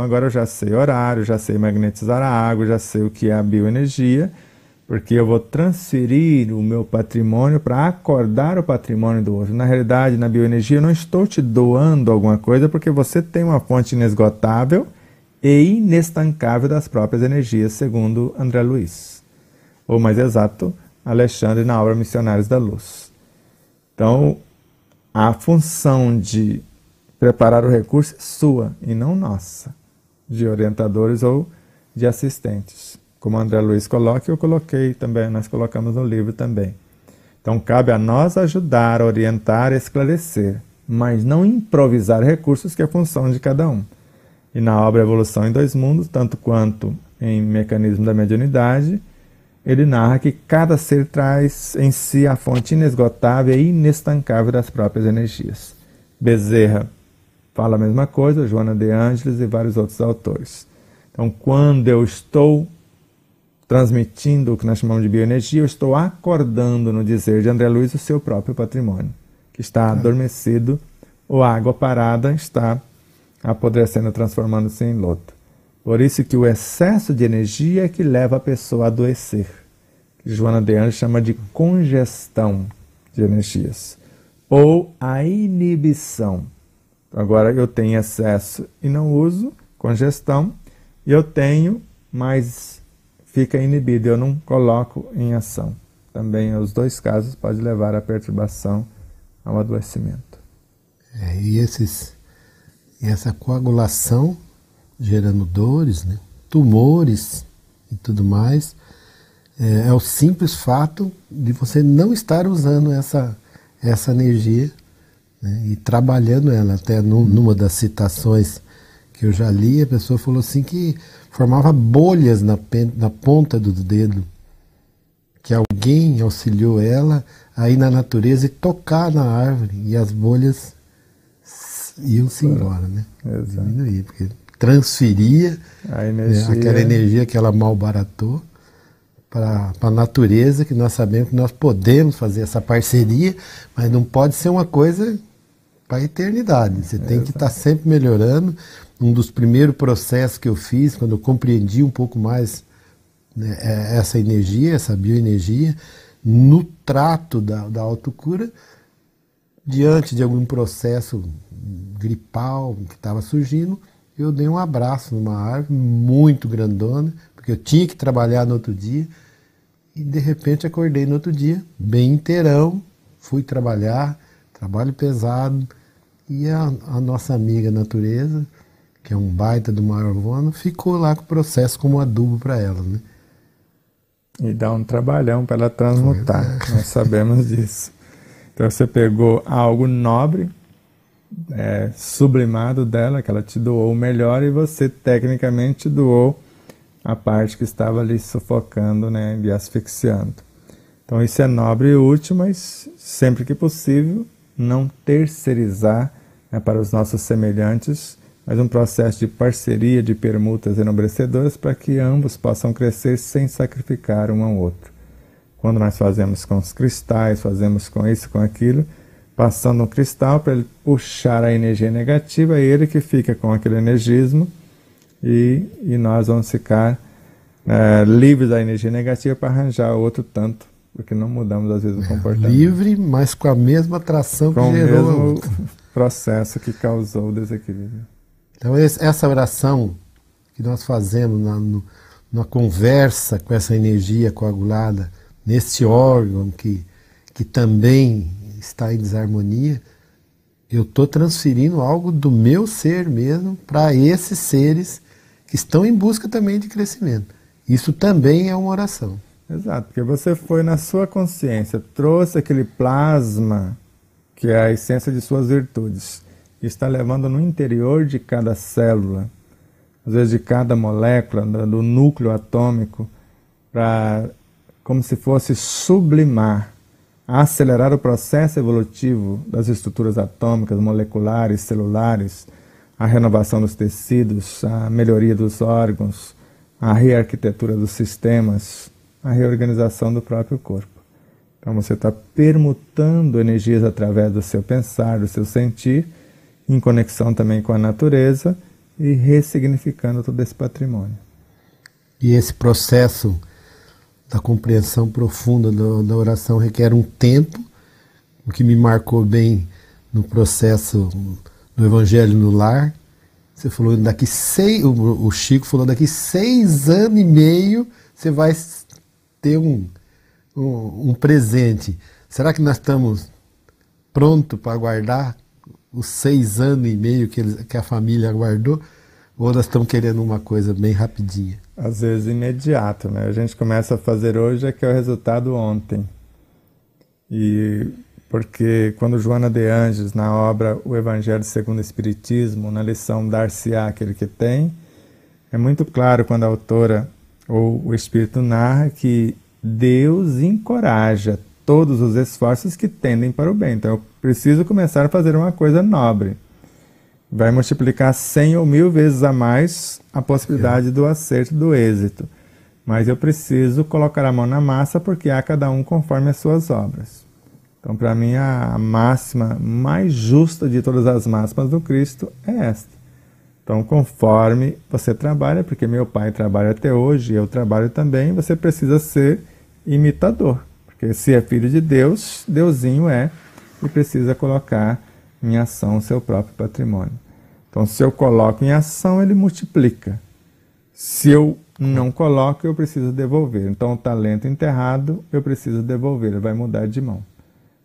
Então agora eu já sei horário, já sei magnetizar a água, já sei o que é a bioenergia, porque eu vou transferir o meu patrimônio para acordar o patrimônio do outro. Na realidade, na bioenergia, eu não estou te doando alguma coisa, porque você tem uma fonte inesgotável e inestancável das próprias energias, segundo André Luiz. Ou mais exato, Alexandre na obra Missionários da Luz. Então, a função de preparar o recurso é sua e não nossa, de orientadores ou de assistentes. Como André Luiz coloca, eu coloquei também, nós colocamos no livro também. Então, cabe a nós ajudar, orientar, esclarecer, mas não improvisar recursos, que é a função de cada um. E na obra Evolução em Dois Mundos, tanto quanto em Mecanismo da Mediunidade, ele narra que cada ser traz em si a fonte inesgotável e inestancável das próprias energias. Bezerra fala a mesma coisa, Joana de Ângeles e vários outros autores. Então, quando eu estou transmitindo o que nós chamamos de bioenergia, eu estou acordando, no dizer de André Luiz, o seu próprio patrimônio, que está adormecido, ou a água parada está apodrecendo, transformando-se em lodo. Por isso que o excesso de energia é que leva a pessoa a adoecer, que Joana de Ângeles chama de congestão de energias, ou a inibição. Agora eu tenho excesso e não uso, congestão, e eu tenho, mas fica inibido, eu não coloco em ação. Também os dois casos podem levar à perturbação, ao adoecimento. E essa coagulação gerando dores, né, tumores e tudo mais, é o simples fato de você não estar usando essa energia, né, e trabalhando ela. Até numa das citações que eu já li, a pessoa falou assim que formava bolhas na ponta do dedo, que alguém auxiliou ela a ir na natureza e tocar na árvore, e as bolhas iam-se embora, né? Diminuir, porque transferia aquela energia que ela malbaratou para a natureza, que nós sabemos que nós podemos fazer essa parceria, mas não pode ser uma coisa para a eternidade. Você tem que estar sempre melhorando. Um dos primeiros processos que eu fiz, quando eu compreendi um pouco mais, né, essa energia, essa bioenergia, no trato da autocura, diante de algum processo gripal que estava surgindo, eu dei um abraço numa árvore muito grandona, porque eu tinha que trabalhar no outro dia, e de repente acordei no outro dia, bem inteirão, fui trabalhar, trabalho pesado, e a nossa amiga natureza, que é um baita do maior vono, ficou lá com o processo como adubo para ela, né? E dá um trabalhão para ela transmutar, nós sabemos disso. Então você pegou algo nobre, sublimado dela, que ela te doou o melhor, e você tecnicamente doou a parte que estava ali sufocando, né, e asfixiando. Então isso é nobre e útil, mas sempre que possível não terceirizar, né, para os nossos semelhantes, mas um processo de parceria, de permutas enobrecedoras, para que ambos possam crescer sem sacrificar um ao outro. Quando nós fazemos com os cristais, fazemos com isso, com aquilo, passando um cristal para ele puxar a energia negativa, é ele que fica com aquele energismo, e nós vamos ficar livres da energia negativa para arranjar outro tanto, porque não mudamos às vezes o comportamento. Livre, mas com a mesma atração que gerou o mesmo processo que causou o desequilíbrio. Então essa oração que nós fazemos na conversa com essa energia coagulada, nesse órgão que também está em desarmonia, eu estou transferindo algo do meu ser mesmo para esses seres que estão em busca também de crescimento. Isso também é uma oração. Exato, porque você foi na sua consciência, trouxe aquele plasma, que é a essência de suas virtudes, e está levando no interior de cada célula, às vezes de cada molécula, do núcleo atômico, para, como se fosse sublimar, acelerar o processo evolutivo das estruturas atômicas, moleculares, celulares, a renovação dos tecidos, a melhoria dos órgãos, a rearquitetura dos sistemas, a reorganização do próprio corpo. Então você está permutando energias através do seu pensar, do seu sentir, em conexão também com a natureza, e ressignificando todo esse patrimônio. E esse processo da compreensão profunda da oração requer um tempo, o que me marcou bem no processo do Evangelho no Lar. Você falou o Chico falou, daqui 6 anos e meio você vai ter um presente. Será que nós estamos prontos para aguardar os 6 anos e meio que a família aguardou? Ou nós estamos querendo uma coisa bem rapidinha? Às vezes imediato, né? A gente começa a fazer hoje que é o resultado ontem. E porque quando Joana de Ângeles, na obra O Evangelho segundo o Espiritismo, na lição Dar-se-á aquele que tem, é muito claro quando a autora ou o Espírito narra que Deus encoraja todos os esforços que tendem para o bem. Então eu preciso começar a fazer uma coisa nobre. Vai multiplicar 100 ou 1000 vezes a mais a possibilidade do acerto, do êxito. Mas eu preciso colocar a mão na massa porque há cada um conforme as suas obras. Então, para mim, a máxima mais justa de todas as máximas do Cristo é esta. Então, conforme você trabalha, porque meu pai trabalha até hoje, eu trabalho também, você precisa ser imitador. Porque se é filho de Deus, Deusinho é, e precisa colocar em ação o seu próprio patrimônio. Então, se eu coloco em ação, ele multiplica. Se eu não coloco, eu preciso devolver. Então, o talento enterrado, eu preciso devolver, ele vai mudar de mão.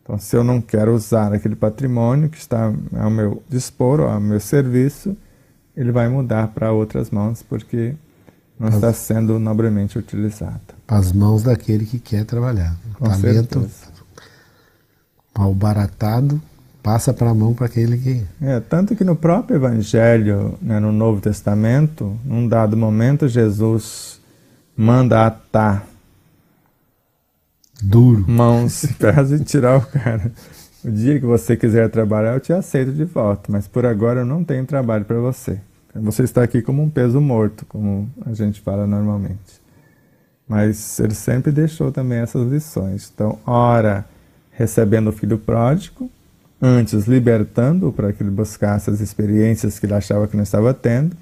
Então, se eu não quero usar aquele patrimônio que está ao meu dispor, ao meu serviço, ele vai mudar para outras mãos, porque não está sendo nobremente utilizado. As mãos daquele que quer trabalhar. O talento mal baratado passa para a mão para aquele que... Tanto que no próprio Evangelho, né, no Novo Testamento, num dado momento, Jesus manda atar duro mãos e pés e tirar o cara. O dia que você quiser trabalhar, eu te aceito de volta, mas por agora eu não tenho trabalho para você. Você está aqui como um peso morto, como a gente fala normalmente. Mas ele sempre deixou também essas lições. Então, ora, recebendo o filho pródigo, antes libertando-o para que ele buscasse as experiências que ele achava que não estava tendo,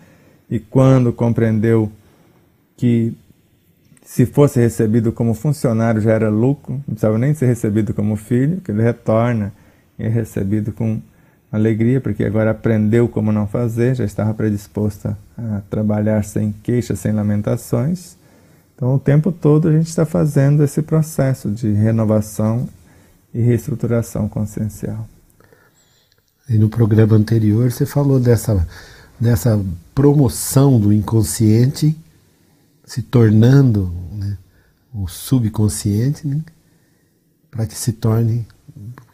e quando compreendeu que se fosse recebido como funcionário já era lucro, não precisava nem ser recebido como filho, que ele retorna e é recebido com alegria, porque agora aprendeu como não fazer, já estava predisposto a trabalhar sem queixas, sem lamentações. Então o tempo todo a gente está fazendo esse processo de renovação e reestruturação consciencial. E no programa anterior você falou dessa promoção do inconsciente se tornando, né, o subconsciente, né, para que se torne,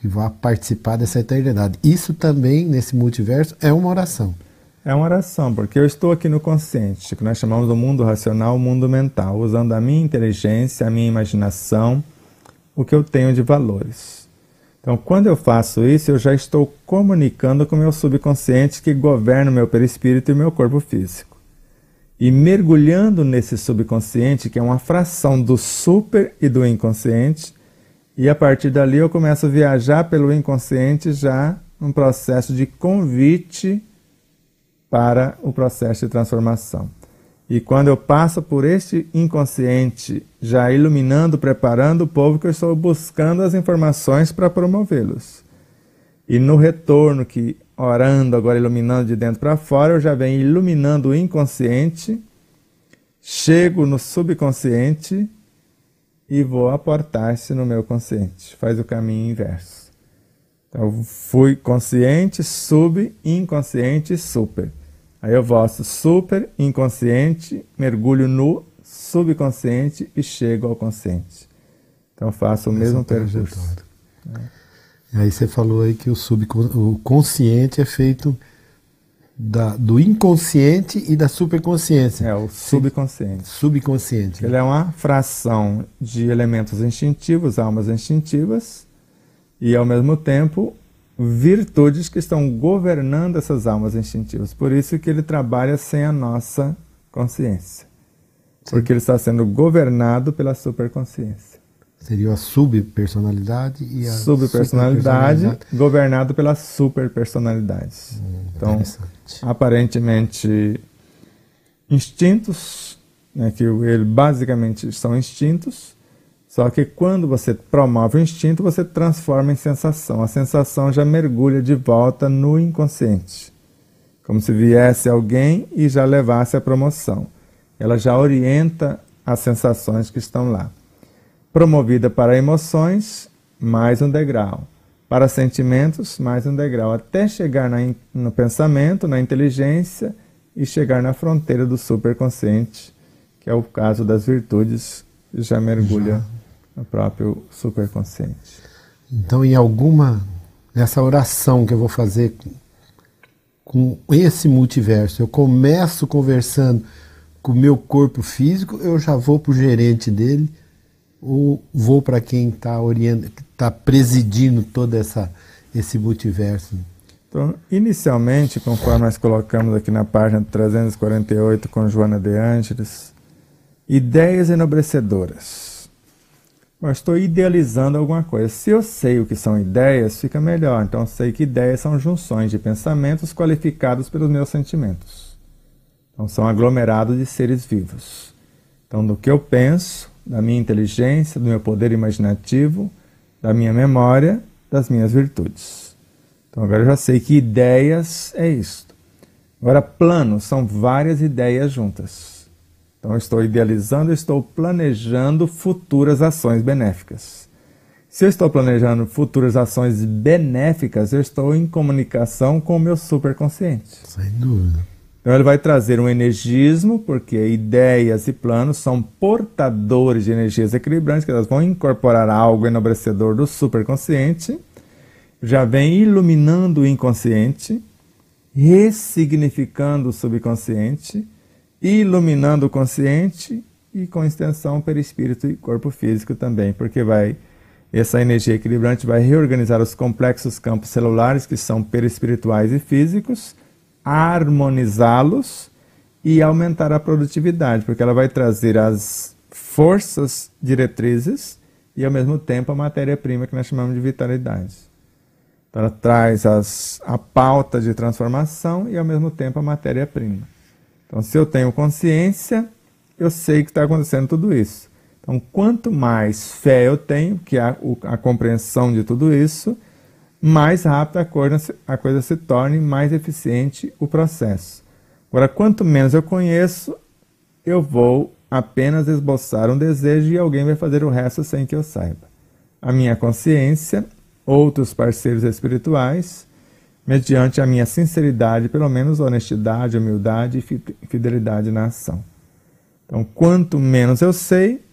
que vá participar dessa eternidade. Isso também, nesse multiverso, é uma oração. É uma oração, porque eu estou aqui no consciente, que nós chamamos do mundo racional, o mundo mental, usando a minha inteligência, a minha imaginação, o que eu tenho de valores. Então, quando eu faço isso, eu já estou comunicando com o meu subconsciente que governa o meu perispírito e o meu corpo físico. E mergulhando nesse subconsciente, que é uma fração do super e do inconsciente, e a partir dali eu começo a viajar pelo inconsciente já num processo de convite para o processo de transformação. E quando eu passo por este inconsciente, já iluminando, preparando o povo, que eu estou buscando as informações para promovê-los. E no retorno, que orando, agora iluminando de dentro para fora, eu já venho iluminando o inconsciente, chego no subconsciente e vou aportar-se no meu consciente. Faz o caminho inverso. Então, eu fui consciente, sub, inconsciente, super. Aí eu volto super, inconsciente, mergulho no subconsciente e chego ao consciente. Então eu faço o mesmo percurso. E aí você falou aí que o consciente é feito do inconsciente e da superconsciência. É, o subconsciente. Subconsciente. Ele é uma fração de elementos instintivos, almas instintivas, e ao mesmo tempo virtudes que estão governando essas almas instintivas. Por isso que ele trabalha sem a nossa consciência. Sim. Porque ele está sendo governado pela superconsciência. Seria a subpersonalidade e a subpersonalidade governado pelas superpersonalidades. Então, aparentemente, instintos, né, que ele basicamente são instintos, só que quando você promove o instinto, você transforma em sensação. A sensação já mergulha de volta no inconsciente, como se viesse alguém e já levasse a promoção. Ela já orienta as sensações que estão lá. Promovida para emoções, mais um degrau. Para sentimentos, mais um degrau. Até chegar no pensamento, na inteligência e chegar na fronteira do superconsciente, que é o caso das virtudes, que já mergulha no próprio superconsciente. Então, nessa oração que eu vou fazer com esse multiverso, eu começo conversando com o meu corpo físico, eu já vou para o gerente dele, ou vou para quem está presidindo todo esse multiverso? Então, inicialmente, conforme nós colocamos aqui na página 348 com Joana de Ângeles, ideias enobrecedoras. Eu estou idealizando alguma coisa. Se eu sei o que são ideias, fica melhor. Então, eu sei que ideias são junções de pensamentos qualificados pelos meus sentimentos. Então, são aglomerados de seres vivos. Então, do que eu penso, da minha inteligência, do meu poder imaginativo, da minha memória, das minhas virtudes. Então agora eu já sei que ideias é isto. Agora planos são várias ideias juntas. Então eu estou idealizando, eu estou planejando futuras ações benéficas. Se eu estou planejando futuras ações benéficas, eu estou em comunicação com o meu superconsciente. Sem dúvida. Então ele vai trazer um energismo, porque ideias e planos são portadores de energias equilibrantes, que elas vão incorporar algo enobrecedor do superconsciente, já vem iluminando o inconsciente, ressignificando o subconsciente, iluminando o consciente e com extensão perispírito e corpo físico também, porque essa energia equilibrante vai reorganizar os complexos campos celulares que são perispirituais e físicos, harmonizá-los e aumentar a produtividade, porque ela vai trazer as forças diretrizes e ao mesmo tempo a matéria-prima que nós chamamos de vitalidade. Então ela traz a pauta de transformação e ao mesmo tempo a matéria-prima. Então se eu tenho consciência, eu sei que está acontecendo tudo isso. Então quanto mais fé eu tenho, que é a compreensão de tudo isso, mais rápido a coisa se torne, mais eficiente o processo. Agora, quanto menos eu conheço, eu vou apenas esboçar um desejo e alguém vai fazer o resto sem que eu saiba. A minha consciência, outros parceiros espirituais, mediante a minha sinceridade, pelo menos honestidade, humildade e fidelidade na ação. Então, quanto menos eu sei,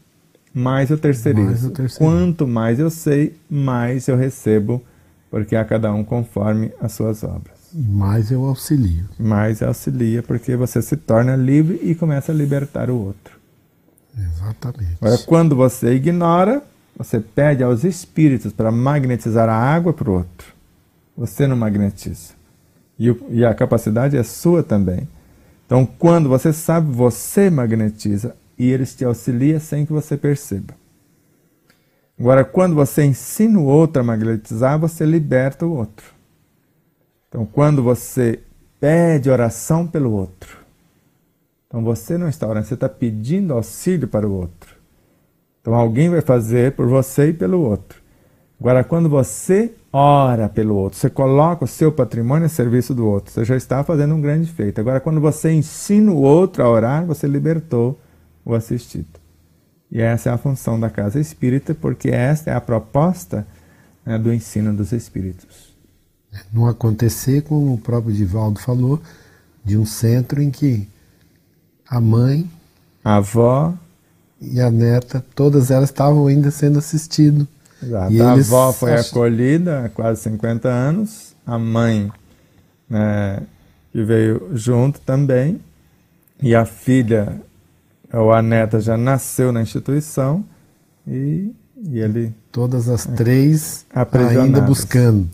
mais eu terceirizo. Quanto mais eu sei, mais eu recebo, porque a cada um conforme as suas obras. Mais eu auxilio. Mais auxilia, porque você se torna livre e começa a libertar o outro. Exatamente. Agora, quando você ignora, você pede aos espíritos para magnetizar a água para o outro. Você não magnetiza. E a capacidade é sua também. Então, quando você sabe, você magnetiza e eles te auxiliam sem que você perceba. Agora, quando você ensina o outro a magnetizar, você liberta o outro. Então, quando você pede oração pelo outro, então você não está orando, você está pedindo auxílio para o outro. Então, alguém vai fazer por você e pelo outro. Agora, quando você ora pelo outro, você coloca o seu patrimônio a serviço do outro, você já está fazendo um grande feito. Agora, quando você ensina o outro a orar, você libertou o assistido. E essa é a função da casa espírita, porque esta é a proposta, né, do ensino dos espíritos. Não acontecer, como o próprio Divaldo falou, de um centro em que a mãe, a avó e a neta, todas elas estavam ainda sendo assistidas. Exato. A avó foi acolhida há quase 50 anos, a mãe, né, que veio junto também, e a filha ou a neta já nasceu na instituição e ele... Todas as três ainda buscando.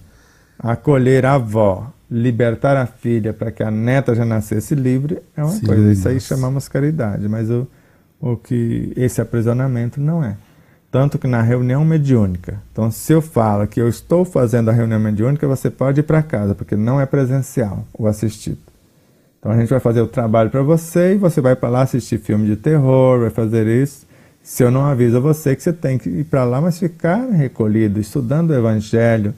Acolher a avó, libertar a filha para que a neta já nascesse livre é uma coisa. Isso aí chamamos caridade, mas o que esse aprisionamento não é. Tanto que na reunião mediúnica, então se eu falo que eu estou fazendo a reunião mediúnica, você pode ir para casa, porque não é presencial o assistido. Então a gente vai fazer o trabalho para você e você vai para lá assistir filme de terror, vai fazer isso. Se eu não aviso a você que você tem que ir para lá, mas ficar recolhido, estudando o Evangelho,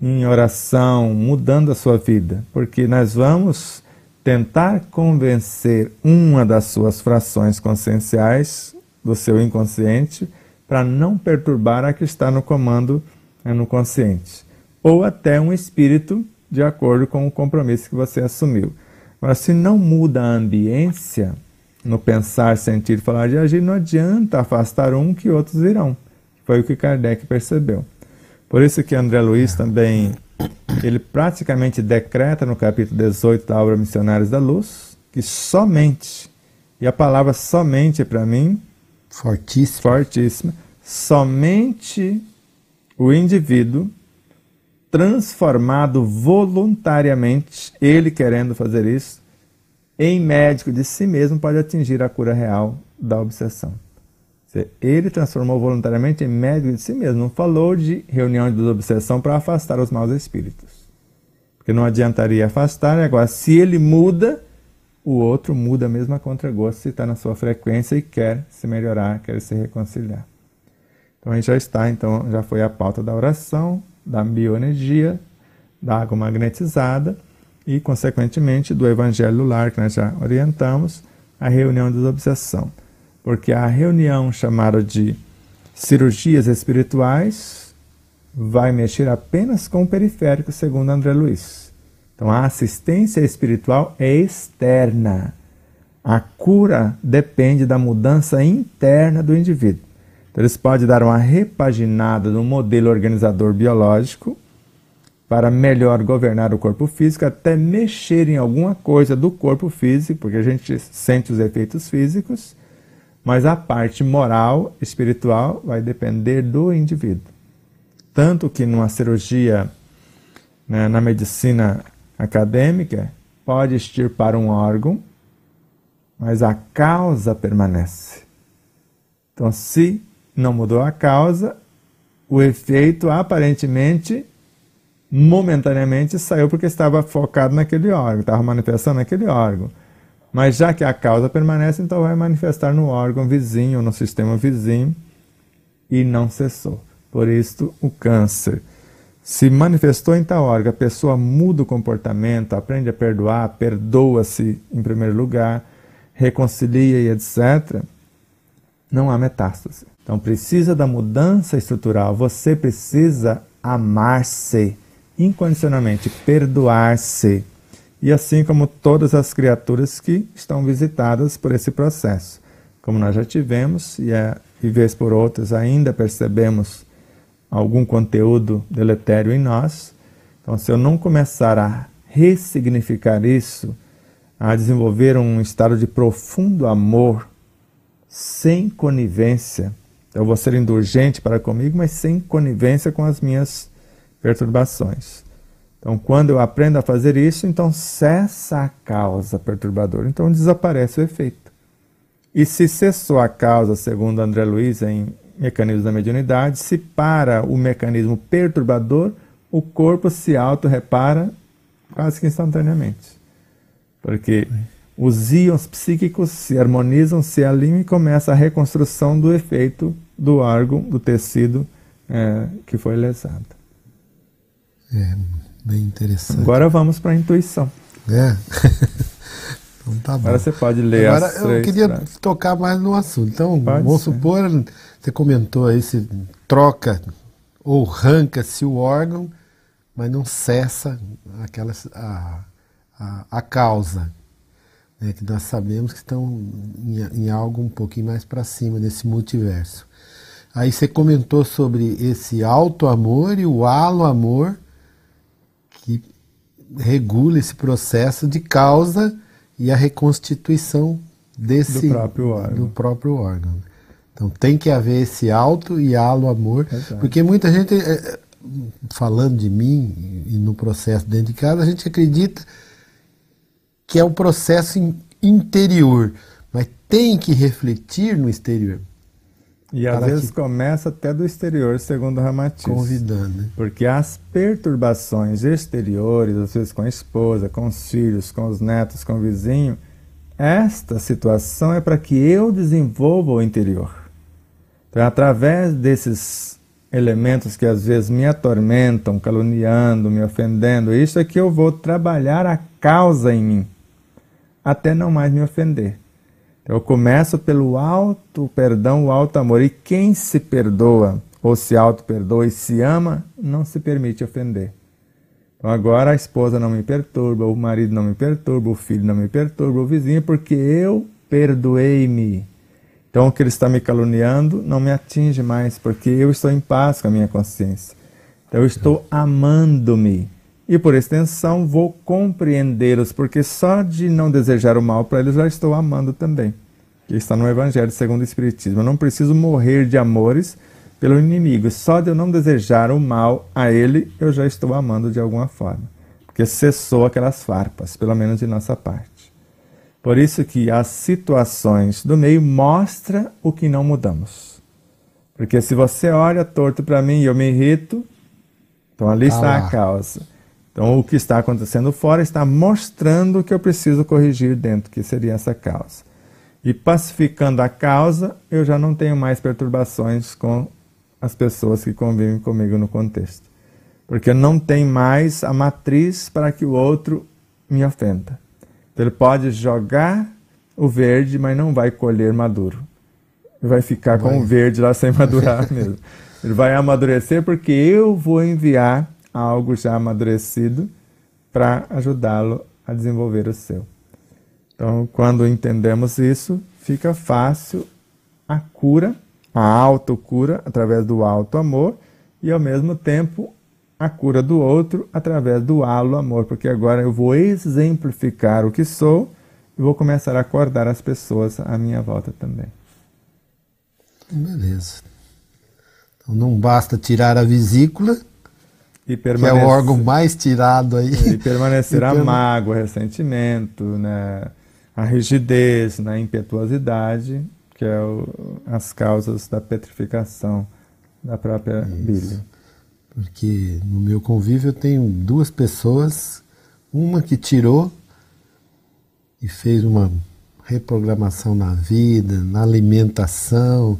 em oração, mudando a sua vida. Porque nós vamos tentar convencer uma das suas frações conscienciais, do seu inconsciente, para não perturbar a que está no comando no consciente. Ou até um espírito, de acordo com o compromisso que você assumiu. Mas se não muda a ambiência, no pensar, sentir, falar e agir, não adianta afastar um que outros virão. Foi o que Kardec percebeu. Por isso que André Luiz também, ele praticamente decreta no capítulo 18 da obra Missionários da Luz, que somente, e a palavra somente para mim, fortíssima, somente o indivíduo transformado voluntariamente, ele querendo fazer isso, em médico de si mesmo, pode atingir a cura real da obsessão. Ele transformou voluntariamente em médico de si mesmo. Não falou de reunião de obsessão para afastar os maus espíritos. Porque não adiantaria afastar. Agora, se ele muda, o outro muda mesmo a contragosto, se está na sua frequência e quer se melhorar, quer se reconciliar. Então, a gente já está, então, já foi a pauta da oração, da bioenergia, da água magnetizada e, consequentemente, do Evangelho do Lar, que nós já orientamos, a reunião de desobsessão. Porque a reunião chamada de cirurgias espirituais vai mexer apenas com o periférico, segundo André Luiz. Então a assistência espiritual é externa. A cura depende da mudança interna do indivíduo. Então eles podem dar uma repaginada no modelo organizador biológico para melhor governar o corpo físico, até mexer em alguma coisa do corpo físico, porque a gente sente os efeitos físicos, mas a parte moral, espiritual, vai depender do indivíduo. Tanto que numa cirurgia, né, na medicina acadêmica, pode extirpar um órgão, mas a causa permanece. Então, se não mudou a causa, o efeito aparentemente, momentaneamente, saiu porque estava focado naquele órgão, estava manifestando naquele órgão. Mas já que a causa permanece, então vai manifestar no órgão vizinho, no sistema vizinho, e não cessou. Por isso, o câncer se manifestou em tal órgão, a pessoa muda o comportamento, aprende a perdoar, perdoa-se em primeiro lugar, reconcilia e etc., não há metástase. Então precisa da mudança estrutural, você precisa amar-se incondicionalmente, perdoar-se. E assim como todas as criaturas que estão visitadas por esse processo. Como nós já tivemos, e vez por outras ainda percebemos algum conteúdo deletério em nós. Então, se eu não começar a ressignificar isso, a desenvolver um estado de profundo amor, sem conivência, eu vou ser indulgente para comigo, mas sem conivência com as minhas perturbações. Então, quando eu aprendo a fazer isso, então cessa a causa perturbadora. Então, desaparece o efeito. E se cessou a causa, segundo André Luiz, em Mecanismos da Mediunidade, se para o mecanismo perturbador, o corpo se auto-repara quase que instantaneamente. Porque os íons psíquicos se harmonizam, se alinham e começa a reconstrução do efeito do órgão, do tecido que foi lesado. Bem interessante. Agora vamos para a intuição. Então tá bom. Agora você pode ler Agora as eu três queria frases. tocar mais no assunto. Então, Pode vamos ser. supor, você comentou aí, se troca ou arranca-se o órgão, mas não cessa a causa, né, que nós sabemos que estão em algo um pouquinho mais para cima desse multiverso. Aí você comentou sobre esse auto-amor e o halo-amor, que regula esse processo de causa e a reconstituição do próprio órgão. Então tem que haver esse auto e halo-amor, porque muita gente, falando de mim e no processo dentro de casa, a gente acredita que é um processo interior, mas tem que refletir no exterior. E às vezes começa até do exterior, segundo o Ramatiz. Convidando, né? Porque as perturbações exteriores, às vezes com a esposa, com os filhos, com os netos, com o vizinho, esta situação é para que eu desenvolva o interior. Então, através desses elementos que às vezes me atormentam, caluniando, me ofendendo, isso é que eu vou trabalhar a causa em mim, até não mais me ofender. Eu começo pelo alto perdão, o alto amor. E quem se perdoa, ou se auto-perdoa e se ama, não se permite ofender. Então agora a esposa não me perturba, o marido não me perturba, o filho não me perturba, o vizinho, porque eu perdoei-me. Então o que ele está me caluniando não me atinge mais, porque eu estou em paz com a minha consciência. Então eu estou amando-me. E por extensão vou compreendê-los, porque só de não desejar o mal para eles já estou amando também. Que está no Evangelho segundo o Espiritismo. Eu não preciso morrer de amores pelo inimigo. Só de eu não desejar o mal a ele, eu já estou amando de alguma forma. Porque cessou aquelas farpas, pelo menos de nossa parte. Por isso que as situações do meio mostram o que não mudamos. Porque se você olha torto para mim e eu me irrito, então ali está a causa. Então o que está acontecendo fora está mostrando o que eu preciso corrigir dentro, que seria essa causa. E pacificando a causa, eu já não tenho mais perturbações com as pessoas que convivem comigo no contexto. Porque não tem mais a matriz para que o outro me ofenda. Então, ele pode jogar o verde, mas não vai colher maduro. Ele vai ficar com o verde lá sem madurar mesmo. Ele vai amadurecer porque eu vou enviar algo já amadurecido para ajudá-lo a desenvolver o seu. Então, quando entendemos isso, fica fácil a cura, a autocura, através do alto amor, e ao mesmo tempo a cura do outro através do halo amor, porque agora eu vou exemplificar o que sou e vou começar a acordar as pessoas à minha volta também. Beleza. Então não basta tirar a vesícula, que é o órgão mais tirado aí. E permanecer a mágoa, o ressentimento, né? A rigidez, né? A impetuosidade, que é as causas da petrificação da própria bile. Porque no meu convívio eu tenho duas pessoas, uma que tirou e fez uma reprogramação na vida, na alimentação,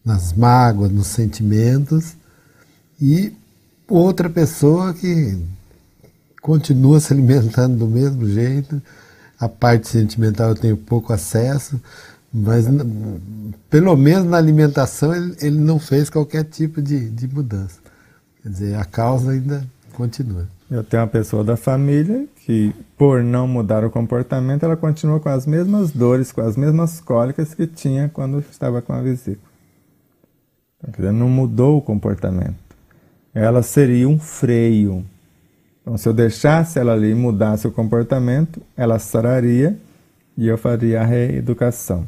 nas mágoas, nos sentimentos, e outra pessoa que continua se alimentando do mesmo jeito. A parte sentimental eu tenho pouco acesso, mas pelo menos na alimentação ele não fez qualquer tipo de mudança. Quer dizer, a causa ainda continua. Eu tenho uma pessoa da família que, por não mudar o comportamento, ela continua com as mesmas dores, com as mesmas cólicas que tinha quando estava com a vesícula. Então, quer dizer, não mudou o comportamento. Ela seria um freio. Então, se eu deixasse ela ali e mudasse o comportamento, ela sararia e eu faria a reeducação.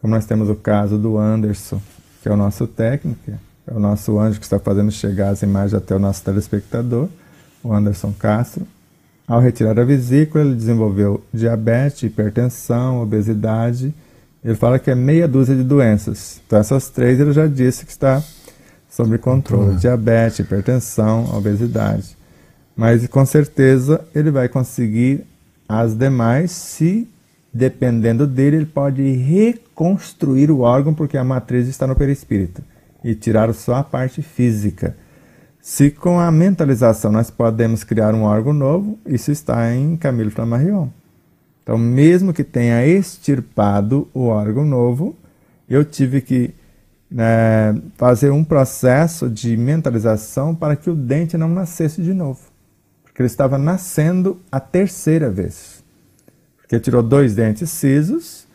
Como nós temos o caso do Anderson, que é o nosso técnico, é o nosso anjo que está fazendo chegar as imagens até o nosso telespectador, o Anderson Castro. Ao retirar a vesícula, ele desenvolveu diabetes, hipertensão, obesidade. Ele fala que é meia dúzia de doenças. Então, essas três ele já disse que está sob controle. Diabetes, hipertensão, obesidade. Mas, com certeza, ele vai conseguir as demais se, dependendo dele, ele pode reconstruir o órgão, porque a matriz está no perispírito, e tirar só a parte física. Se com a mentalização nós podemos criar um órgão novo, isso está em Camilo Flammarion. Então, mesmo que tenha extirpado o órgão novo, eu tive que fazer um processo de mentalização para que o dente não nascesse de novo. Porque ele estava nascendo a terceira vez. Porque tirou 2 dentes cisos,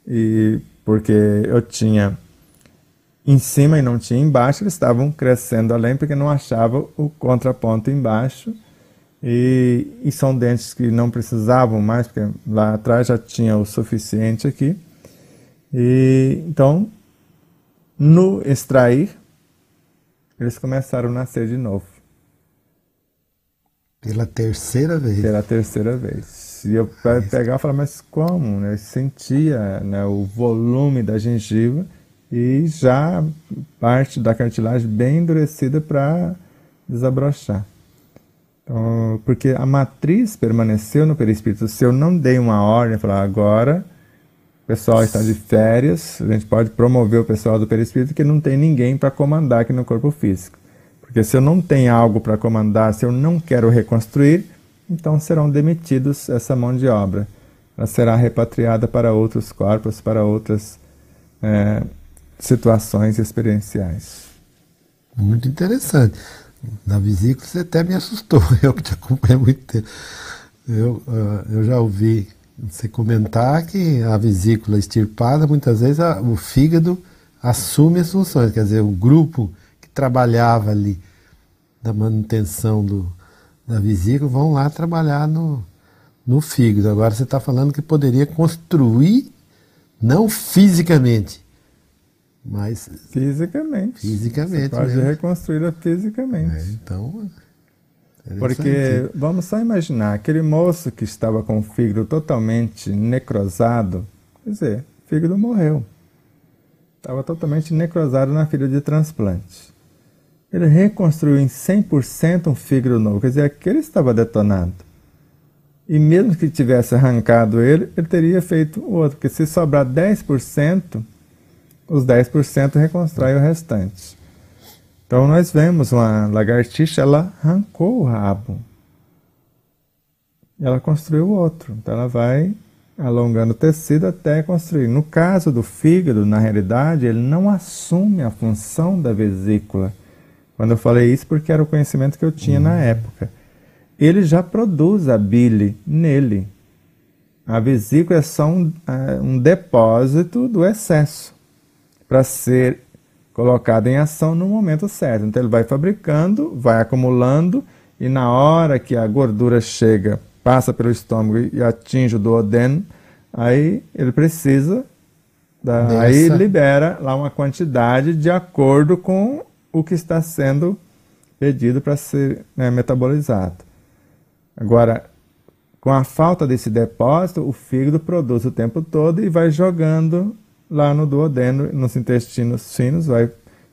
e porque eu tinha em cima e não tinha embaixo, eles estavam crescendo além porque não achavam o contraponto embaixo. E são dentes que não precisavam mais, porque lá atrás já tinha o suficiente aqui. E então, no extrair, eles começaram a nascer de novo. Pela terceira vez. Pela terceira vez. E eu pegava e falava, mas como? Eu sentia, né, o volume da gengiva e já parte da cartilagem bem endurecida para desabrochar. Então, porque a matriz permaneceu no perispírito. Se eu não dei uma ordem, falar agora o pessoal está de férias, a gente pode promover o pessoal do perispírito que não tem ninguém para comandar aqui no corpo físico. Porque se eu não tenho algo para comandar, se eu não quero reconstruir, então serão demitidos essa mão de obra. Ela será repatriada para outros corpos, para outras situações experienciais. Muito interessante. Na vesícula você até me assustou, eu que te acompanho há muito tempo. Eu já ouvi você comentar que a vesícula extirpada, muitas vezes o fígado assume as funções, quer dizer, o grupo que trabalhava ali da manutenção da vesícula vão lá trabalhar no fígado. Agora você está falando que poderia construir, não fisicamente, mas fisicamente. Você pode reconstruí-la fisicamente. Então, porque vamos só imaginar, aquele moço que estava com o fígado totalmente necrosado, quer dizer, o fígado morreu. Estava totalmente necrosado na fila de transplante. Ele reconstruiu em 100% um fígado novo, quer dizer, aquele estava detonado. E mesmo que tivesse arrancado ele, ele teria feito o outro, porque se sobrar 10%, os 10% reconstrói o restante. Então nós vemos uma lagartixa, ela arrancou o rabo. Ela construiu outro. Então ela vai alongando o tecido até construir. No caso do fígado, na realidade, ele não assume a função da vesícula. Quando eu falei isso, porque era o conhecimento que eu tinha na época. Ele já produz a bile nele. A vesícula é só um depósito do excesso para ser colocado em ação no momento certo. Então ele vai fabricando, vai acumulando, e na hora que a gordura chega, passa pelo estômago e atinge o duodeno, aí ele precisa, aí libera lá uma quantidade de acordo com o que está sendo pedido para ser metabolizado. Agora, com a falta desse depósito, o fígado produz o tempo todo e vai jogando lá no duodeno, nos intestinos finos,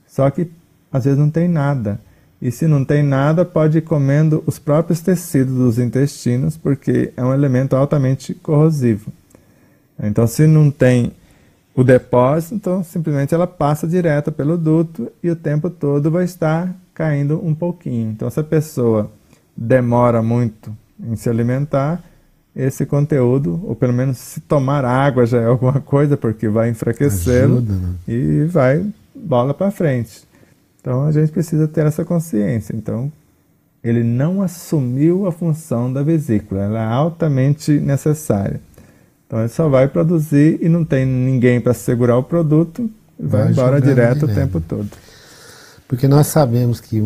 só que às vezes não tem nada. E se não tem nada, pode ir comendo os próprios tecidos dos intestinos, porque é um elemento altamente corrosivo. Então, se não tem o depósito, então simplesmente ela passa direto pelo duto e o tempo todo vai estar caindo um pouquinho. Então, se a pessoa demora muito em se alimentar, esse conteúdo, ou pelo menos se tomar água já é alguma coisa, porque vai enfraquecê-lo, né? E vai bola para frente. Então a gente precisa ter essa consciência. Então ele não assumiu a função da vesícula, ela é altamente necessária. Então ele só vai produzir e não tem ninguém para segurar o produto, vai embora direto o tempo todo. Porque nós sabemos que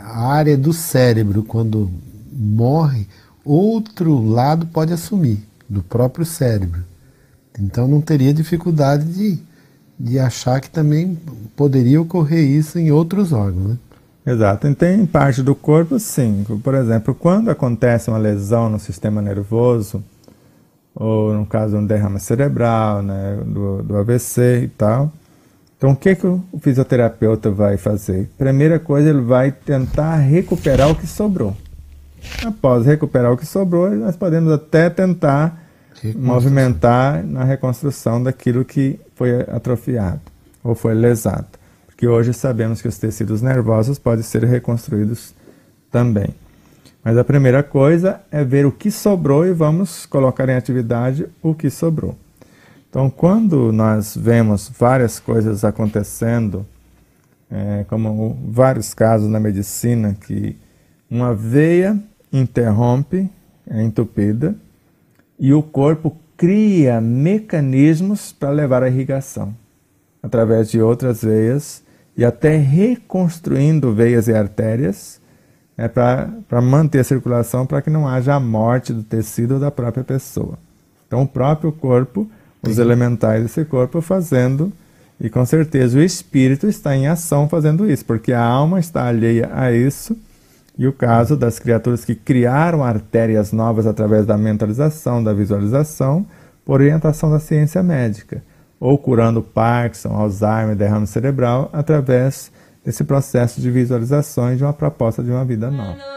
a área do cérebro, quando morre, outro lado pode assumir, do próprio cérebro. Então não teria dificuldade de achar que também poderia ocorrer isso em outros órgãos, né? Exato. E tem parte do corpo, sim. Por exemplo, quando acontece uma lesão no sistema nervoso, ou no caso um derrame cerebral, né, do AVC e tal, então o que o fisioterapeuta vai fazer? Primeira coisa, ele vai tentar recuperar o que sobrou. Após recuperar o que sobrou, nós podemos até tentar movimentar na reconstrução daquilo que foi atrofiado ou foi lesado. Porque hoje sabemos que os tecidos nervosos podem ser reconstruídos também. Mas a primeira coisa é ver o que sobrou e vamos colocar em atividade o que sobrou. Então, quando nós vemos várias coisas acontecendo, como vários casos na medicina, que uma veia interrompe, é entupida, e o corpo cria mecanismos para levar a irrigação, através de outras veias, e até reconstruindo veias e artérias, para manter a circulação, para que não haja a morte do tecido da própria pessoa. Então o próprio corpo, os elementais desse corpo fazendo, e com certeza o espírito está em ação fazendo isso, porque a alma está alheia a isso. E o caso das criaturas que criaram artérias novas através da mentalização, da visualização, por orientação da ciência médica. ou curando Parkinson, Alzheimer, derrame cerebral, através desse processo de visualizações de uma proposta de uma vida nova.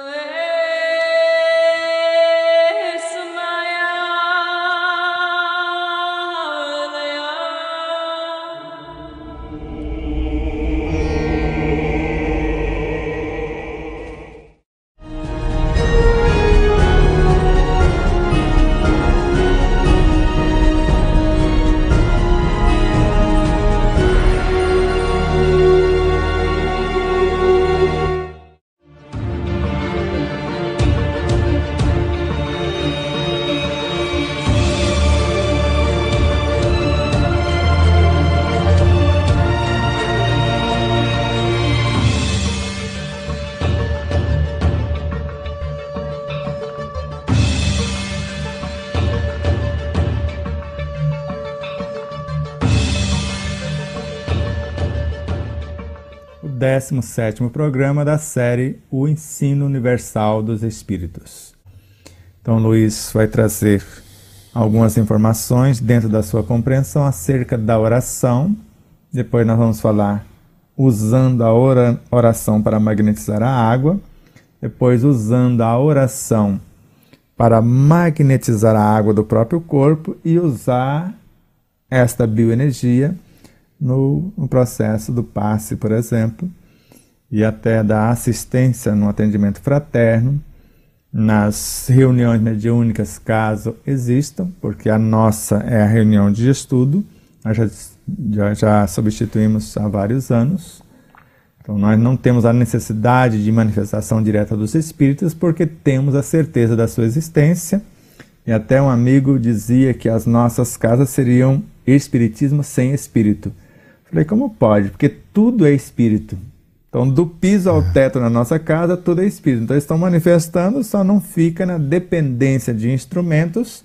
O 17º programa da série O Ensino Universal dos Espíritos. Então, Luiz vai trazer algumas informações dentro da sua compreensão acerca da oração. Depois nós vamos falar usando a oração para magnetizar a água. Depois usando a oração para magnetizar a água do próprio corpo e usar esta bioenergia no processo do passe, por exemplo, e até da assistência no atendimento fraterno, nas reuniões mediúnicas, caso existam, porque a nossa é a reunião de estudo, nós já substituímos há vários anos. Então nós não temos a necessidade de manifestação direta dos espíritos, porque temos a certeza da sua existência, e até um amigo dizia que as nossas casas seriam espiritismo sem espírito. Falei, como pode? Porque tudo é espírito. Então, do piso ao teto na nossa casa, tudo é espírito. Então, eles estão manifestando, só não fica na dependência de instrumentos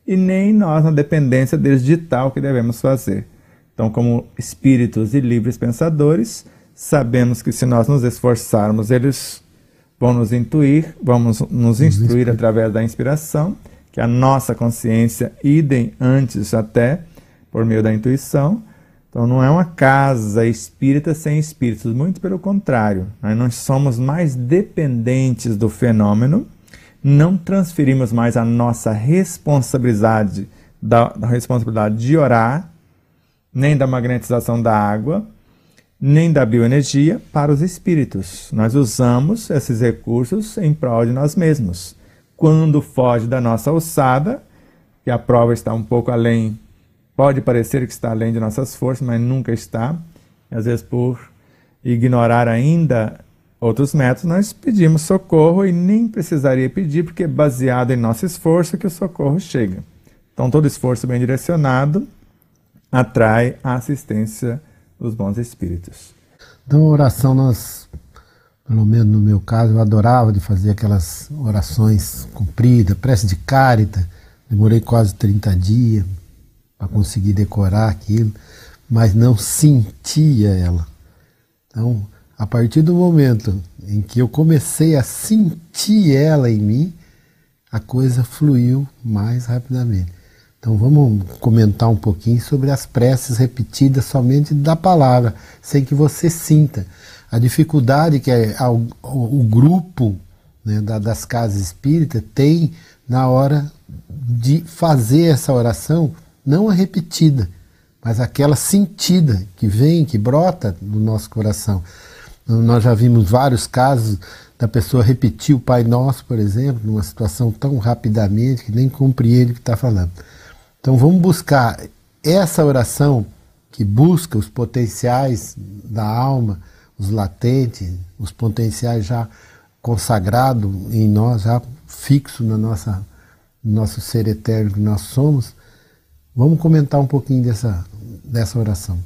e nem nós na dependência deles de tal que devemos fazer. Então, como espíritos e livres pensadores, sabemos que se nós nos esforçarmos, eles vão nos intuir, vamos nos instruir através da inspiração, que a nossa consciência, idem antes até, por meio da intuição. Então não é uma casa espírita sem espíritos, muito pelo contrário. Nós somos mais dependentes do fenômeno, não transferimos mais a nossa responsabilidade, da responsabilidade de orar, nem da magnetização da água, nem da bioenergia para os espíritos. Nós usamos esses recursos em prol de nós mesmos. Quando foge da nossa alçada, que a prova está um pouco além, pode parecer que está além de nossas forças, mas nunca está. E, às vezes, por ignorar ainda outros métodos, nós pedimos socorro e nem precisaria pedir, porque é baseado em nosso esforço que o socorro chega. Então, todo esforço bem direcionado atrai a assistência dos bons espíritos. Então, a oração, nós, pelo menos no meu caso, eu adorava de fazer aquelas orações compridas, prece de Cárita, demorei quase 30 dias para conseguir decorar aquilo, mas não sentia ela. Então, a partir do momento em que eu comecei a sentir ela em mim, a coisa fluiu mais rapidamente. Então vamos comentar um pouquinho sobre as preces repetidas somente da palavra, sem que você sinta. A dificuldade que o grupo, né, das casas espíritas tem na hora de fazer essa oração, não a repetida, mas aquela sentida que vem, que brota do nosso coração. Nós já vimos vários casos da pessoa repetir o Pai Nosso, por exemplo, numa situação tão rapidamente que nem compreende o que está falando. Então vamos buscar essa oração que busca os potenciais da alma, os latentes, os potenciais já consagrados em nós, já fixo no nosso ser eterno que nós somos. Vamos comentar um pouquinho dessa oração.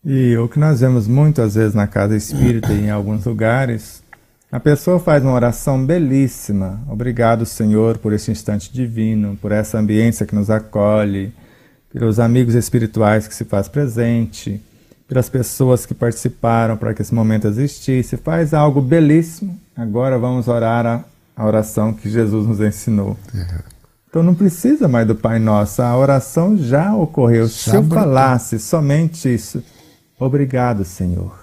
E o que nós vemos muitas vezes na casa espírita e em alguns lugares, a pessoa faz uma oração belíssima. Obrigado, Senhor, por esse instante divino, por essa ambiência que nos acolhe, pelos amigos espirituais que se faz presente, pelas pessoas que participaram para que esse momento existisse. Faz algo belíssimo. Agora vamos orar a oração que Jesus nos ensinou. Então não precisa mais do Pai Nosso, a oração já ocorreu. Se eu falasse somente isso, obrigado, Senhor.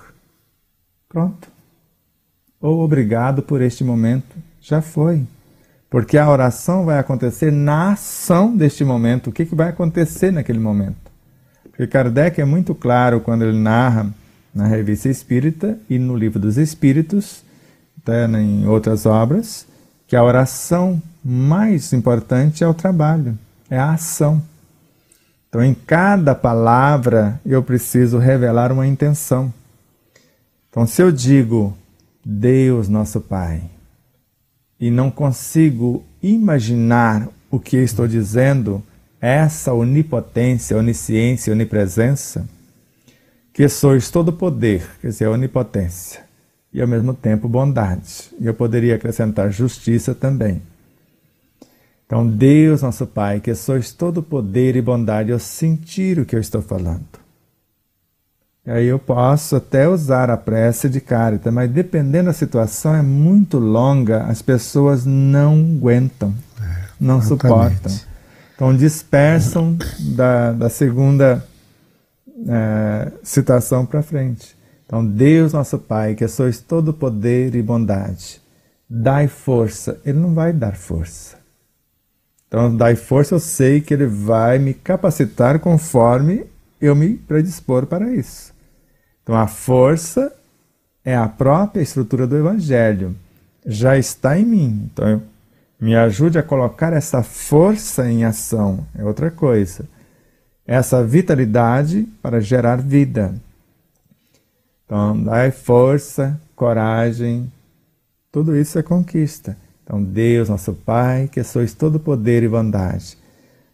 Pronto. Ou obrigado por este momento, já foi. Porque a oração vai acontecer na ação deste momento. O que vai acontecer naquele momento? Porque Kardec é muito claro quando ele narra na Revista Espírita e no Livro dos Espíritos, até em outras obras, que a oração mais importante é o trabalho, é a ação. Então, em cada palavra, eu preciso revelar uma intenção. Então, se eu digo Deus nosso Pai, e não consigo imaginar o que eu estou dizendo, essa onipotência, onisciência, onipresença, que sois todo poder, quer dizer, onipotência, e ao mesmo tempo bondade. E eu poderia acrescentar justiça também. Então, Deus nosso Pai, que sois todo poder e bondade, eu sentir o que eu estou falando. E aí eu posso até usar a prece de Carita, mas dependendo da situação é muito longa, as pessoas não aguentam, não suportam. Então dispersam da segunda citação para frente. Então, Deus nosso Pai, que sois todo poder e bondade, dai força. Ele não vai dar força. Então, dai força, eu sei que Ele vai me capacitar conforme eu me predispor para isso. Então, a força é a própria estrutura do Evangelho. Já está em mim. Então, me ajude a colocar essa força em ação. É outra coisa. Essa vitalidade para gerar vida. Então, dai força, coragem. Tudo isso é conquista. Então, Deus, nosso Pai, que sois todo poder e bondade.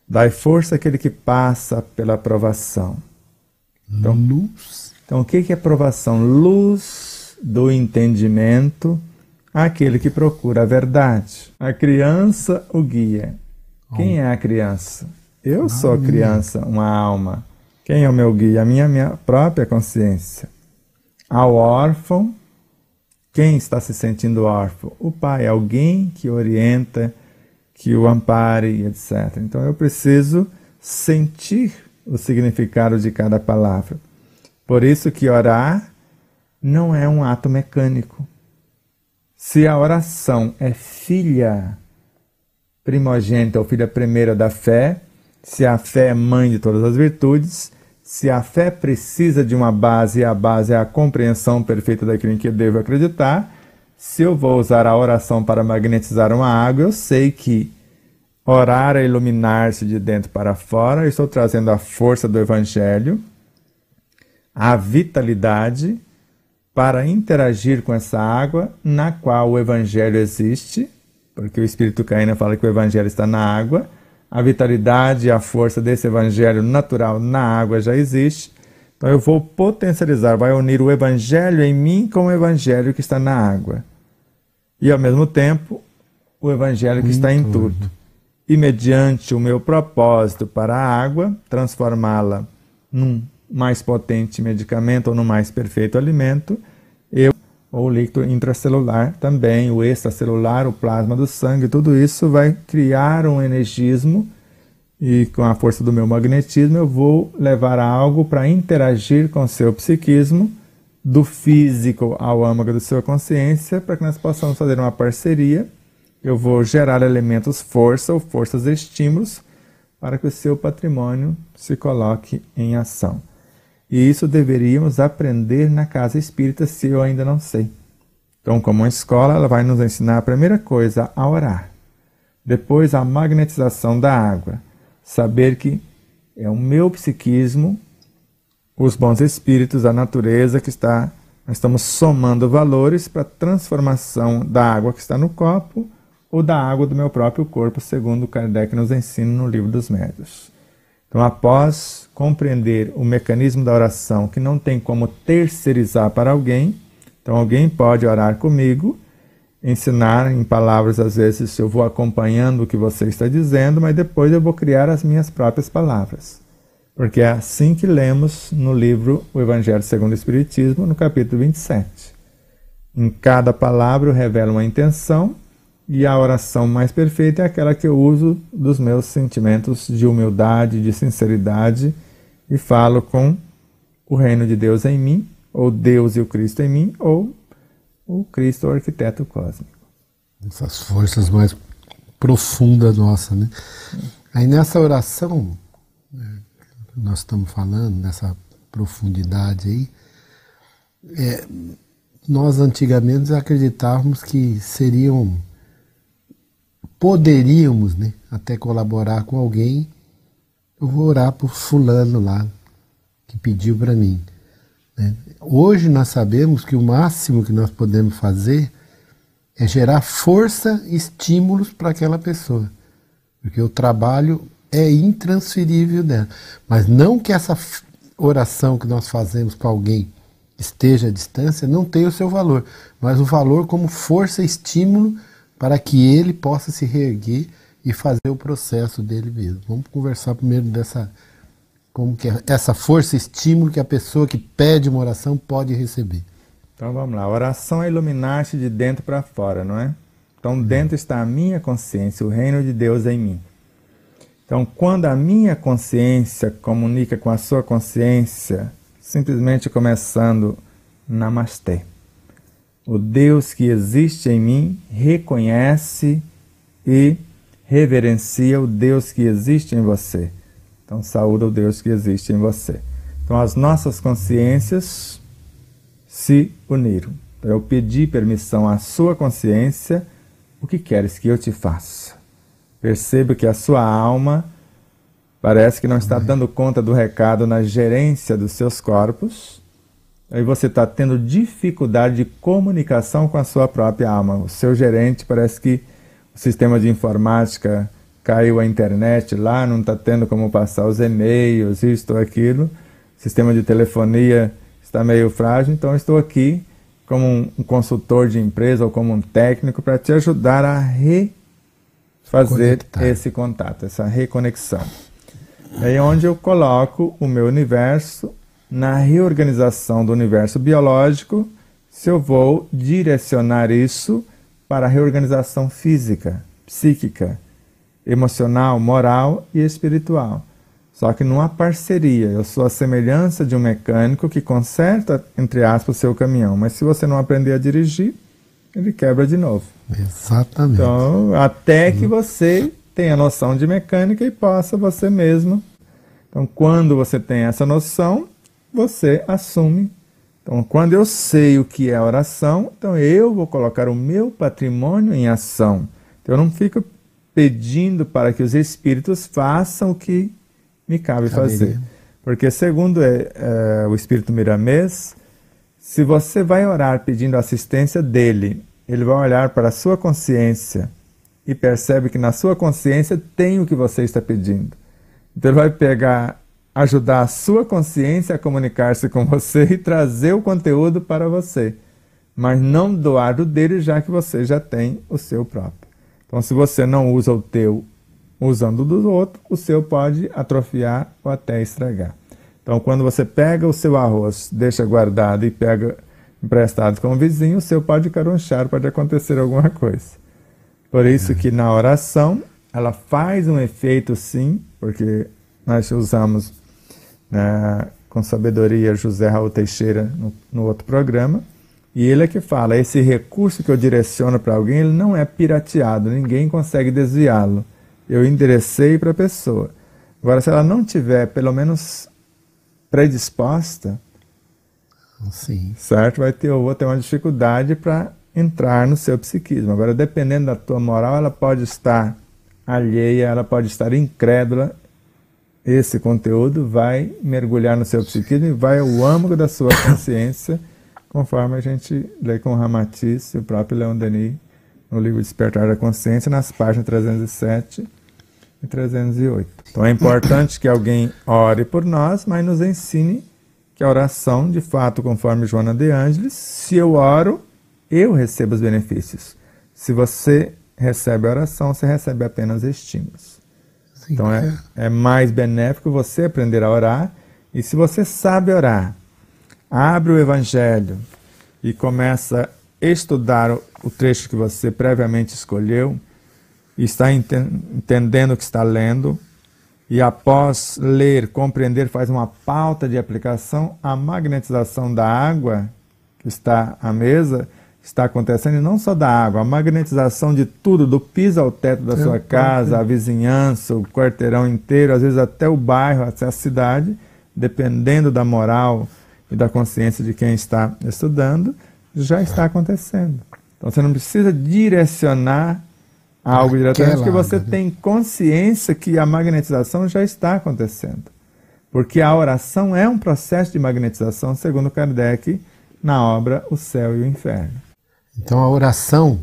Dai força àquele que passa pela provação. Então, luz. Então, o que é provação? Luz do entendimento àquele que procura a verdade. A criança o guia. Quem é a criança? Eu sou a criança, uma alma. Quem é o meu guia? A minha própria consciência. Ao órfão, quem está se sentindo órfão? O pai, alguém que orienta, que o ampare, etc. Então eu preciso sentir o significado de cada palavra. Por isso que orar não é um ato mecânico. Se a oração é filha primogênita ou filha primeira da fé, se a fé é mãe de todas as virtudes, se a fé precisa de uma base e a base é a compreensão perfeita daquilo em que eu devo acreditar, se eu vou usar a oração para magnetizar uma água, eu sei que orar é iluminar-se de dentro para fora, eu estou trazendo a força do Evangelho, a vitalidade para interagir com essa água na qual o Evangelho existe, porque o Espírito Caína fala que o Evangelho está na água, a vitalidade e a força desse Evangelho natural na água já existe. Então eu vou potencializar, vai unir o Evangelho em mim com o Evangelho que está na água. E ao mesmo tempo, o Evangelho que está em tudo. E mediante o meu propósito para a água, transformá-la num mais potente medicamento ou num mais perfeito alimento, ou o líquido intracelular também, o extracelular, o plasma do sangue, tudo isso vai criar um energismo e com a força do meu magnetismo eu vou levar algo para interagir com o seu psiquismo, do físico ao âmago da sua consciência, para que nós possamos fazer uma parceria. Eu vou gerar elementos força ou forças estímulos para que o seu patrimônio se coloque em ação. E isso deveríamos aprender na casa espírita, se eu ainda não sei. Então, como uma escola, ela vai nos ensinar a primeira coisa, a orar. Depois, a magnetização da água. Saber que é o meu psiquismo, os bons espíritos, a natureza que está... Nós estamos somando valores para a transformação da água que está no copo ou da água do meu próprio corpo, segundo Kardec nos ensina no Livro dos Médiuns. Então, após compreender o mecanismo da oração, que não tem como terceirizar para alguém, então alguém pode orar comigo, ensinar em palavras, às vezes eu vou acompanhando o que você está dizendo, mas depois eu vou criar as minhas próprias palavras. Porque é assim que lemos no livro O Evangelho segundo o Espiritismo, no capítulo 27. Em cada palavra eu revelo uma intenção, E a oração mais perfeita é aquela que eu uso dos meus sentimentos de humildade, de sinceridade, e falo com o reino de Deus em mim, ou Deus e o Cristo em mim, ou o Cristo, o arquiteto cósmico. Essas forças mais profundas nossas, né? Aí nessa oração, que nós estamos falando, nessa profundidade aí, nós antigamente acreditávamos que poderíamos, né, até colaborar com alguém. Eu vou orar por fulano lá, que pediu para mim, né? Hoje nós sabemos que o máximo que nós podemos fazer é gerar força e estímulos para aquela pessoa, porque o trabalho é intransferível dela. Mas não que essa oração que nós fazemos para alguém esteja à distância não tenha o seu valor, mas o valor como força e estímulo para que ele possa se reerguer e fazer o processo dele mesmo. Vamos conversar primeiro como que é essa força e estímulo que a pessoa que pede uma oração pode receber. Então vamos lá, a oração é iluminar-se de dentro para fora, não é? Então dentro está a minha consciência, o reino de Deus em mim. Então quando a minha consciência comunica com a sua consciência, simplesmente começando Namastê. O Deus que existe em mim reconhece e reverencia o Deus que existe em você. Então saúda o Deus que existe em você. Então as nossas consciências se uniram. Então, eu pedi permissão à sua consciência, o que queres que eu te faça? Perceba que a sua alma parece que não está dando conta do recado na gerência dos seus corpos. Aí você está tendo dificuldade de comunicação com a sua própria alma. O seu gerente parece que o sistema de informática caiu a internet lá, não está tendo como passar os e-mails, isto ou aquilo. O sistema de telefonia está meio frágil, então eu estou aqui como um consultor de empresa ou como um técnico para te ajudar a refazer esse contato, essa reconexão. É onde eu coloco o meu universo na reorganização do universo biológico, se eu vou direcionar isso para a reorganização física, psíquica, emocional, moral e espiritual. Só que numa parceria, eu sou a semelhança de um mecânico que conserta, entre aspas, o seu caminhão. Mas se você não aprender a dirigir, ele quebra de novo. Exatamente. Então, até que você tenha noção de mecânica e possa você mesmo. Então, quando você tem essa noção, você assume. Então, quando eu sei o que é oração, então eu vou colocar o meu patrimônio em ação. Então, eu não fico pedindo para que os espíritos façam o que me cabe fazer. Porque segundo o espírito Miramês, se você vai orar pedindo assistência dele, ele vai olhar para a sua consciência e percebe que na sua consciência tem o que você está pedindo. Então ele vai ajudar a sua consciência a comunicar-se com você e trazer o conteúdo para você, mas não doar do dele, já que você já tem o seu próprio. Então se você não usa o teu usando do outro, o seu pode atrofiar ou até estragar. Então, quando você pega o seu arroz, deixa guardado e pega emprestado com o vizinho, o seu pode carunchar, pode acontecer alguma coisa. Por isso que na oração, ela faz um efeito sim, porque nós usamos com sabedoria José Raul Teixeira no outro programa, e ele é que fala, esse recurso que eu direciono para alguém, ele não é pirateado, ninguém consegue desviá-lo. Eu enderecei para a pessoa. Agora, se ela não tiver, pelo menos, predisposta, sim, certo? Eu vou ter uma dificuldade para entrar no seu psiquismo. Agora, dependendo da tua moral, ela pode estar alheia, ela pode estar incrédula. Esse conteúdo vai mergulhar no seu psiquismo e vai ao âmago da sua consciência, conforme a gente lê com Ramatiz e o próprio Leon Denis no livro Despertar da Consciência, nas páginas 307 e 308. Então é importante que alguém ore por nós, mas nos ensine que a oração, de fato, conforme Joana de Ângeles, se eu oro, eu recebo os benefícios. Se você recebe a oração, você recebe apenas estímulos. Sim, então é mais benéfico você aprender a orar, e se você sabe orar, abre o Evangelho e começa estudar o trecho que você previamente escolheu, e está entendendo o que está lendo, e após ler, compreender, faz uma pauta de aplicação, a magnetização da água que está à mesa está acontecendo, e não só da água, a magnetização de tudo, do piso ao teto da sua casa, a vizinhança, o quarteirão inteiro, às vezes até o bairro, até a cidade, dependendo da moral e da consciência de quem está estudando, já está acontecendo. Então você não precisa direcionar algo diretamente, porque você tem consciência que a magnetização já está acontecendo. Porque a oração é um processo de magnetização, segundo Kardec, na obra O Céu e o Inferno. Então a oração,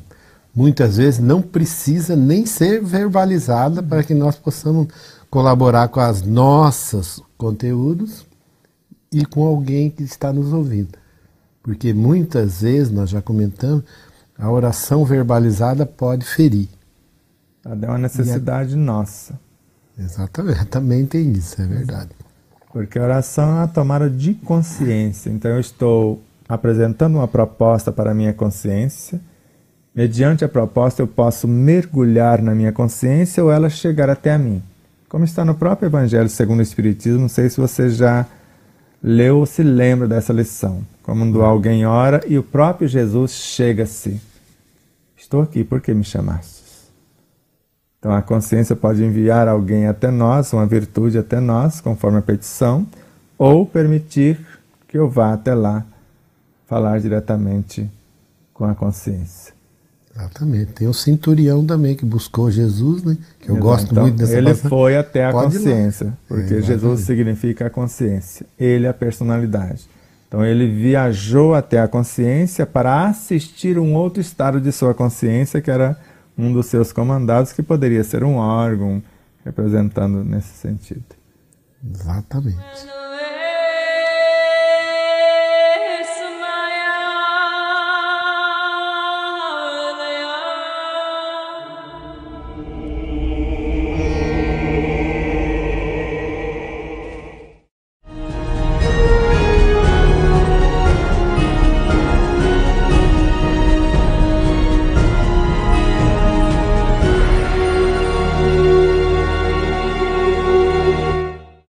muitas vezes, não precisa nem ser verbalizada para que nós possamos colaborar com os nossos conteúdos e com alguém que está nos ouvindo. Porque muitas vezes, nós já comentamos, a oração verbalizada pode ferir. É uma necessidade nossa. Exatamente, também tem isso, é verdade. Porque a oração é uma tomada de consciência. Então eu estou apresentando uma proposta para a minha consciência. Mediante a proposta eu posso mergulhar na minha consciência ou ela chegar até a mim. Como está no próprio Evangelho segundo o Espiritismo, não sei se você já leu ou se lembra dessa lição. Quando alguém ora e o próprio Jesus chega-se. Estou aqui, por que me chamastes? Então a consciência pode enviar alguém até nós, uma virtude até nós, conforme a petição, ou permitir que eu vá até lá falar diretamente com a consciência. Exatamente. Tem o centurião também que buscou Jesus, né? Que eu gosto então, muito dessa ele passagem. foi até a consciência, porque Jesus significa a consciência. Ele é a personalidade. Então ele viajou até a consciência para assistir um outro estado de sua consciência, que era um dos seus comandados, que poderia ser um órgão representando nesse sentido. Exatamente.